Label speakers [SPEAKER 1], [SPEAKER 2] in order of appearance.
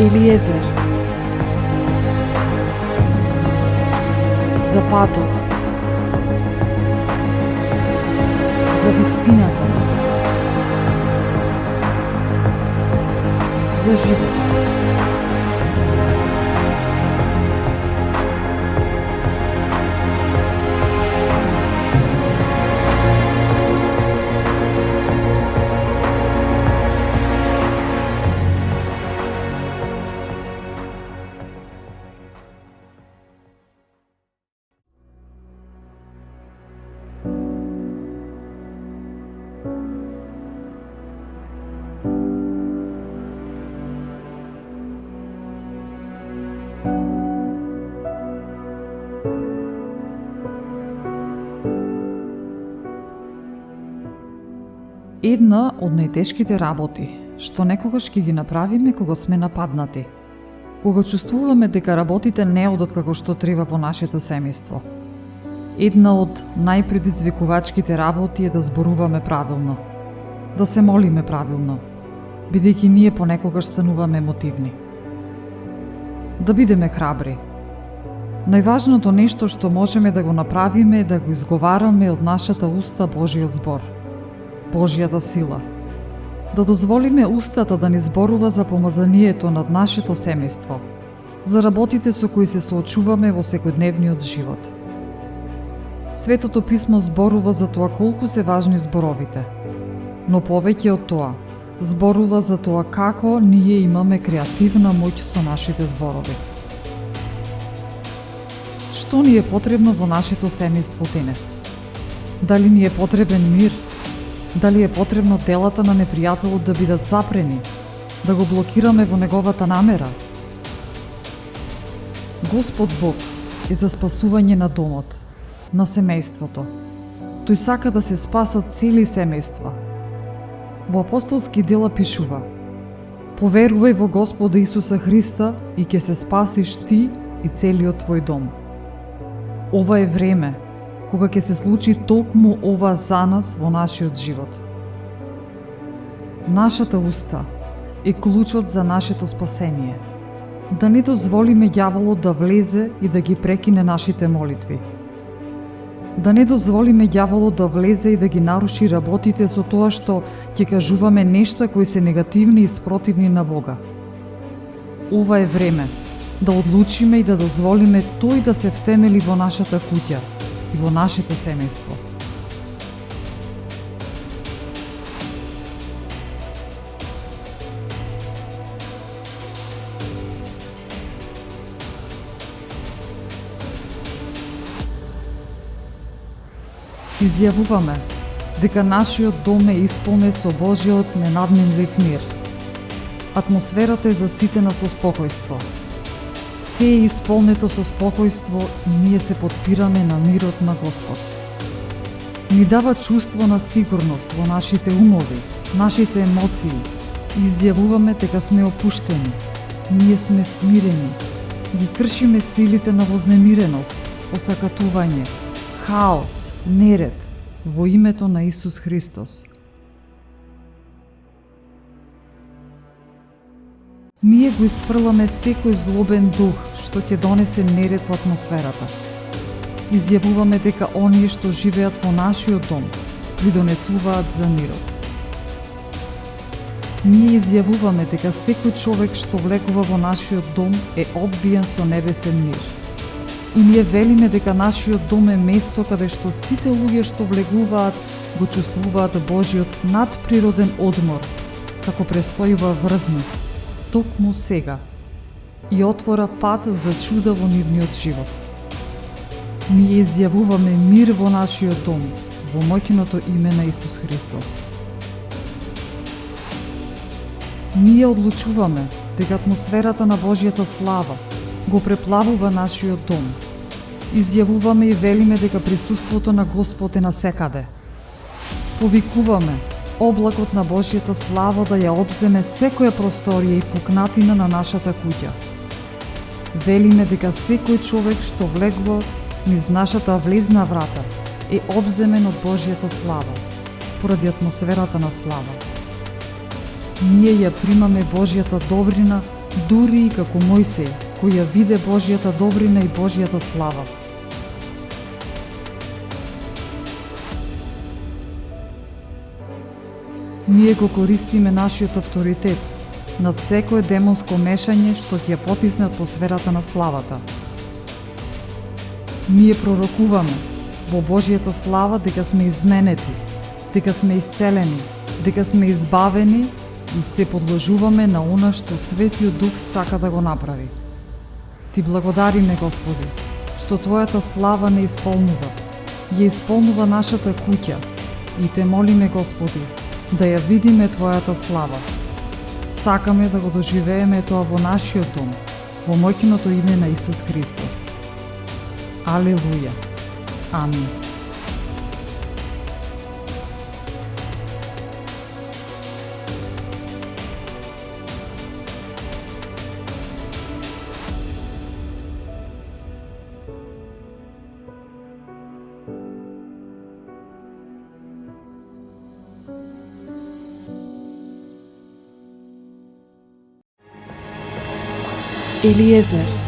[SPEAKER 1] Елиезер. За патот. За вистината. За живот. Една од најтешките работи што некогаш ќе ги направиме кога сме нападнати, кога чувствуваме дека работите не одат како што треба во нашето семејство. Една од најпредизвикувачките работи е да зборуваме правилно, да се молиме правилно, бидејќи ние понекогаш стануваме емотивни. Да бидеме храбри. Најважното нешто што можеме да го направиме е да го изговараме од нашата уста Божиот збор, Божјата сила. Да дозволиме устата да ни зборува за помазанието над нашето семејство, за работите со кои се соочуваме во секојдневниот живот. Светото писмо зборува за тоа колку се важни зборовите, но повеќе од тоа, зборува за тоа како ние имаме креативна моќ со нашите зборови. Што ни е потребно во нашето семејство денес? Дали ни е потребен мир? Дали е потребно делата на непријателот да бидат запрени, да го блокираме во неговата намера? Господ Бог е за спасување на домот, на семејството. Тој сака да се спасат цели семејства. Во апостолски дела пишува: Поверувај во Господа Исуса Христа и ќе се спасиш ти и целиот твој дом. Ова е време кога ќе се случи токму ова за нас во нашиот живот. Нашата уста е клучот за нашето спасение. Да не дозволиме ѓаволот да влезе и да ги прекине нашите молитви. Да не дозволиме ѓаволот да влезе и да ги наруши работите со тоа што ќе кажуваме нешта кои се негативни и спротивни на Бога. Ова е време да одлучиме и да дозволиме тој да се втемели во нашата куќа и во нашето семејство. Изјавуваме дека нашиот дом е исполнет со Божиот ненадменлив мир. Атмосферата е заситена со спокојство. Се е исполнето со спокојство и ние се потпираме на мирот на Господ. Ни дава чувство на сигурност во нашите умови, нашите емоции и изјавуваме дека сме опуштени, ние сме смирени, ги кршиме силите на вознемиреност, осакатување, хаос, неред во името на Исус Христос. Ние го isfрламе секој злобен дух што ќе донесе неред во атмосферата. Изјавуваме дека оние што живеат во нашиот дом придонесуваат за мирот. Ние изјавуваме дека секој човек што влегува во нашиот дом е обвиен со небесен мир. И ние велиме дека нашиот дом е место каде што сите луѓе што влегуваат го чувствуваат Божиот надприроден одмор, како престојува врзник, токму сега, и отвора пат за чуда во нивниот живот. Ние изјавуваме мир во нашиот дом, во моќното име на Исус Христос. Ние одлучуваме дека атмосферата на Божјата слава го преплавува нашиот дом. Изјавуваме и велиме дека присуството на Господ е насекаде. Повикуваме облакот на Божјата слава да ја обземе секоја просторија и пукнатина на нашата куќа. Велиме дека секој човек што влегува низ нашата влезна врата е обземен од Божјата слава, поради атмосферата на слава. Ние ја примаме Божјата добрина дури и како Мојсей, кој ја виде Божјата добрина и Божјата слава. Ние го користиме нашиот авторитет над секое демонско мешање што ќе ја потиснат по сферата на славата. Ние пророкуваме во Божјата слава дека сме изменети, дека сме исцелени, дека сме избавени и се подложуваме на она што Светиот Дух сака да го направи. Ти благодариме, Господи, што Твојата слава не исполнува, ја исполнува нашата куќа и Те молиме, Господи, да ја видиме Твојата слава. Сакаме да го доживееме тоа во нашиот дом, во моќното име на Исус Христос. Алелуја. Амин.
[SPEAKER 2] Елиезер.